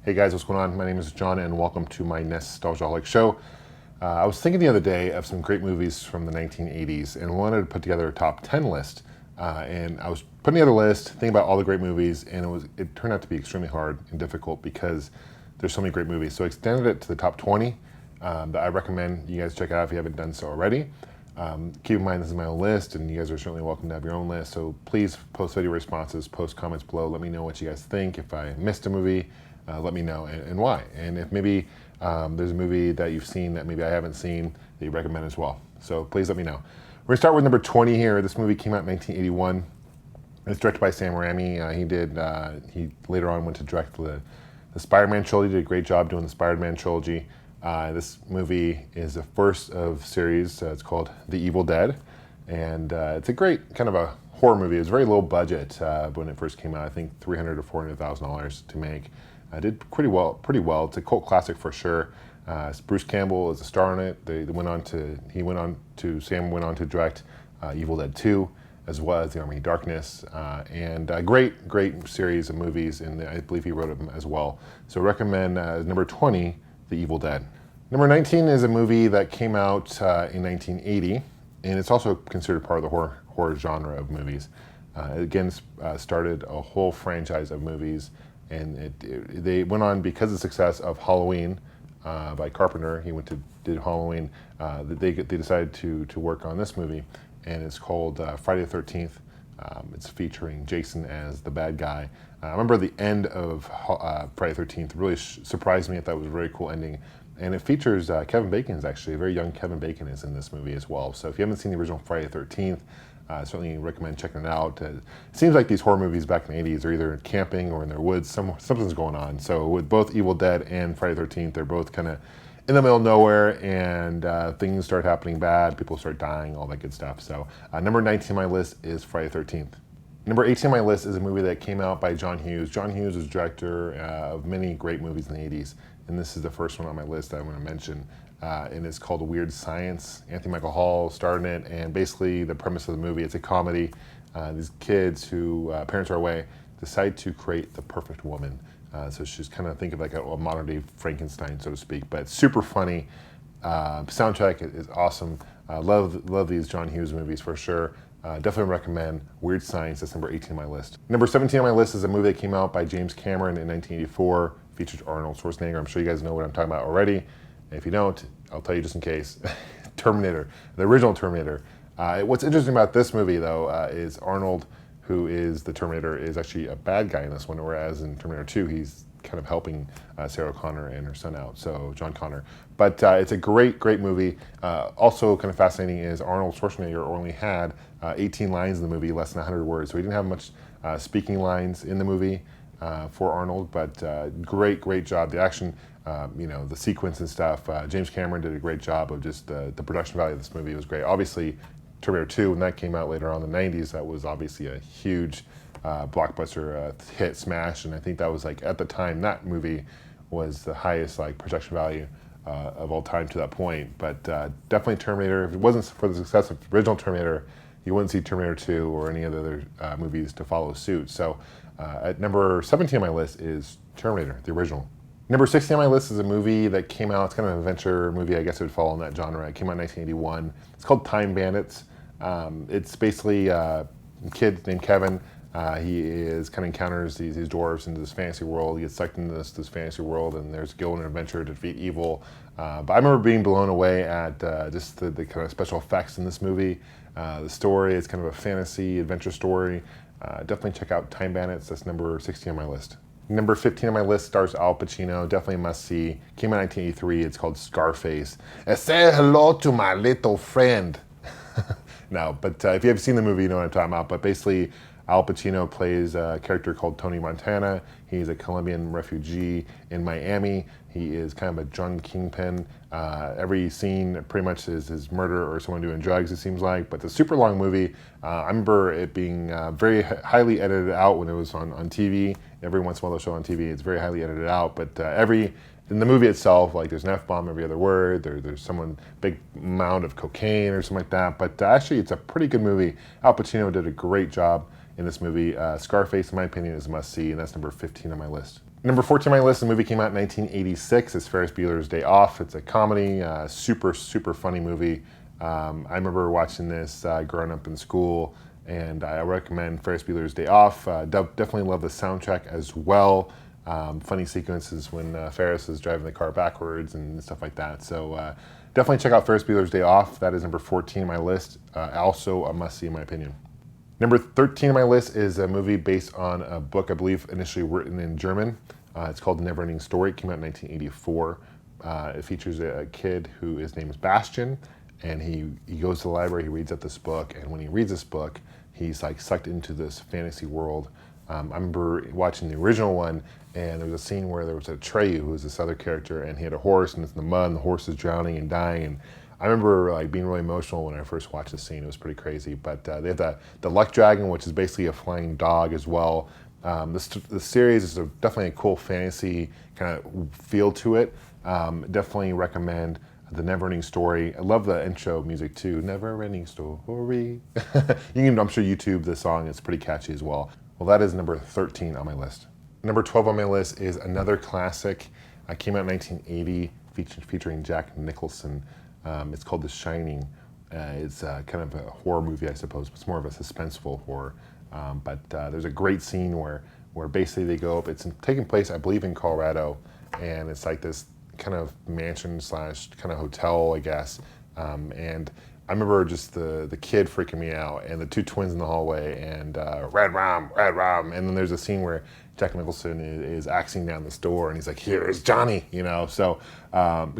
Hey guys, what's going on? My name is John and welcome to my NEStalgiaholic show. I was thinking the other day of some great movies from the 1980s and wanted to put together a top 10 list. And I was putting together a list, thinking about all the great movies, and it turned out to be extremely hard and difficult because there's so many great movies. So I extended it to the top 20 that I recommend you guys check out if you haven't done so already. Keep in mind this is my own list and you guys are certainly welcome to have your own list. So please post video responses, post comments below, let me know what you guys think. If I missed a movie, let me know and why. And if maybe there's a movie that you've seen that maybe I haven't seen that you recommend as well. So please let me know. We're gonna start with number 20 here. This movie came out in 1981. It's directed by Sam Raimi. He later on went to direct the Spider-Man trilogy. Did a great job doing the Spider-Man trilogy. This movie is the first of series. It's called The Evil Dead. And it's a great kind of a horror movie. It was very low budget when it first came out. I think $300,000 to $400,000 to make. Did pretty well. It's a cult classic for sure. Bruce Campbell is a star in it. Sam went on to direct Evil Dead 2, as well as The Army of Darkness, and a great series of movies, and I believe he wrote them as well. So recommend number 20, The Evil Dead. Number 19 is a movie that came out in 1980, and it's also considered part of the horror genre of movies. Again, started a whole franchise of movies. And they went on because of the success of Halloween by Carpenter. He did Halloween. They decided to work on this movie, and it's called Friday the 13th. It's featuring Jason as the bad guy. I remember the end of Friday the 13th really surprised me. I thought it was a very cool ending. And it features Kevin Bacon, is actually a very young Kevin Bacon is in this movie as well. So if you haven't seen the original Friday the 13th, I certainly recommend checking it out. It seems like these horror movies back in the 80s are either camping or in their woods. Something's going on. So with both Evil Dead and Friday the 13th, they're both kind of in the middle of nowhere, and things start happening bad. People start dying, all that good stuff. So number 19 on my list is Friday the 13th. Number 18 on my list is a movie that came out by John Hughes. John Hughes is director of many great movies in the 80s, and this is the first one on my list that I'm going to mention. And it's called Weird Science. Anthony Michael Hall starred in it, and basically the premise of the movie, it's a comedy. These kids who parents are away decide to create the perfect woman. So she's kind of think of like a modern day Frankenstein, so to speak, but it's super funny. Soundtrack is awesome. Love these John Hughes movies for sure. Definitely recommend Weird Science. That's number 18 on my list. Number 17 on my list is a movie that came out by James Cameron in 1984. Featured Arnold Schwarzenegger. I'm sure you guys know what I'm talking about already. If you don't, I'll tell you just in case. Terminator, the original Terminator. What's interesting about this movie, though, is Arnold, who is the Terminator, is actually a bad guy in this one, whereas in Terminator 2, he's kind of helping Sarah Connor and her son out, so John Connor. But it's a great movie. Also kind of fascinating is Arnold Schwarzenegger only had 18 lines in the movie, less than 100 words, so he didn't have much speaking lines in the movie for Arnold, but great job. The action, the sequence and stuff. James Cameron did a great job of just the production value of this movie was great. Obviously, Terminator 2, when that came out later on in the 90s, that was obviously a huge blockbuster hit, smash, and I think that was like, at the time, that movie was the highest like production value of all time to that point. But definitely Terminator. If it wasn't for the success of the original Terminator, you wouldn't see Terminator 2 or any of the other movies to follow suit. So at number 17 on my list is Terminator, the original. Number 16 on my list is a movie that came out. It's kind of an adventure movie. I guess it would fall in that genre. It came out in 1981. It's called Time Bandits. It's basically a kid named Kevin. He kind of encounters these dwarves into this fantasy world. He gets sucked into this fantasy world, and there's skill and adventure to defeat evil. But I remember being blown away at just the kind of special effects in this movie. The story is kind of a fantasy adventure story. Definitely check out Time Bandits. That's number 16 on my list. Number 15 on my list stars Al Pacino. Definitely a must-see. Came out in 1983. It's called Scarface. Say hello to my little friend. No, but if you have seen the movie, you know what I'm talking about. But basically, Al Pacino plays a character called Tony Montana. He's a Colombian refugee in Miami. He is kind of a drug kingpin. Every scene pretty much is murder or someone doing drugs, it seems like. But it's a super long movie. I remember it being very highly edited out when it was on TV. Every once in a while they'll show on TV. It's very highly edited out. But in the movie itself, like there's an F-bomb every other word. There's someone, big amount of cocaine or something like that. But actually, it's a pretty good movie. Al Pacino did a great job in this movie. Scarface, in my opinion, is a must-see, and that's number 15 on my list. Number 14 on my list, the movie came out in 1986. It's Ferris Buellers Day Off. It's a comedy, super funny movie. I remember watching this growing up in school, and I recommend Ferris Bueller's Day Off. Definitely love the soundtrack as well. Funny sequences when Ferris is driving the car backwards and stuff like that. So definitely check out Ferris Bueller's Day Off. That is number 14 on my list. Also a must-see in my opinion. Number 13 on my list is a movie based on a book, I believe, initially written in German. It's called Neverending Story. It came out in 1984. It features a kid who his name is Bastian, and he goes to the library, he reads out this book, and when he reads this book, he's like sucked into this fantasy world. I remember watching the original one, and there was a scene where there was a Treyu, who was this other character, and he had a horse, and it's in the mud, and the horse is drowning and dying, and I remember like being really emotional when I first watched the scene. It was pretty crazy. But they have the Luck Dragon, which is basically a flying dog as well. The series is definitely a cool fantasy kind of feel to it. Definitely recommend the Neverending Story. I love the intro music too. Neverending Story. You can, I'm sure, YouTube the song. It's pretty catchy as well. Well, that is number 13 on my list. Number 12 on my list is another classic. Came out in 1980, featuring Jack Nicholson. It's called The Shining. It's kind of a horror movie, I suppose. It's more of a suspenseful horror. But there's a great scene where basically they go up. It's taking place, I believe, in Colorado, and it's like this kind of mansion slash kind of hotel, I guess. And I remember just the kid freaking me out, and the two twins in the hallway, and red rum, and then there's a scene where Jack Nicholson is axing down this door, and he's like, "Here's Johnny," you know. So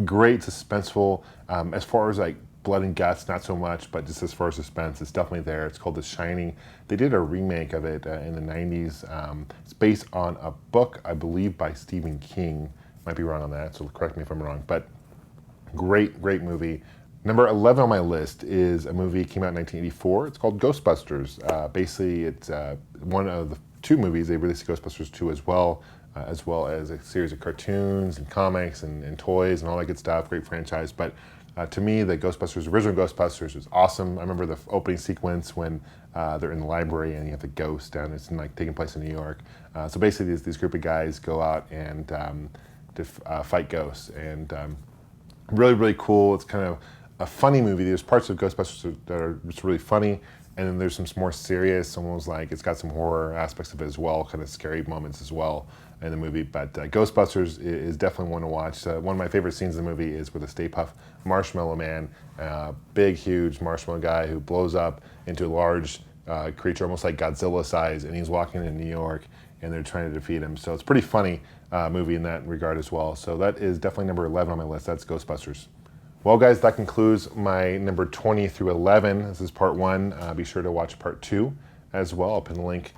great suspenseful. As far as like blood and guts, not so much, but just as far as suspense, it's definitely there. It's called The Shining. They did a remake of it in the 90s. It's based on a book, I believe, by Stephen King. Might be wrong on that, so correct me if I'm wrong. But great movie. Number 11 on my list is a movie that came out in 1984. It's called Ghostbusters. Basically, it's one of the two movies. They released Ghostbusters 2 as well as a series of cartoons and comics and toys and all that good stuff. Great franchise. But to me, the original Ghostbusters was awesome. I remember the opening sequence when they're in the library and you have the ghost down. It's like taking place in New York. So basically, these group of guys go out and fight ghosts. And really cool. It's kind of a funny movie. There's parts of Ghostbusters that are just really funny, and then there's some more serious, almost like it's got some horror aspects of it as well, kind of scary moments as well in the movie. But Ghostbusters is definitely one to watch. One of my favorite scenes in the movie is with the Stay Puft Marshmallow Man, big, huge marshmallow guy who blows up into a large creature, almost like Godzilla size, and he's walking in New York, and they're trying to defeat him. So it's a pretty funny movie in that regard as well. So that is definitely number 11 on my list. That's Ghostbusters. Well, guys, that concludes my number 20 through 11. This is part 1. Be sure to watch part 2 as well. I'll pin the link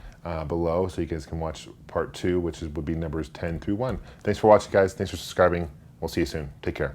below so you guys can watch part 2, which would be numbers 10 through 1. Thanks for watching, guys. Thanks for subscribing. We'll see you soon. Take care.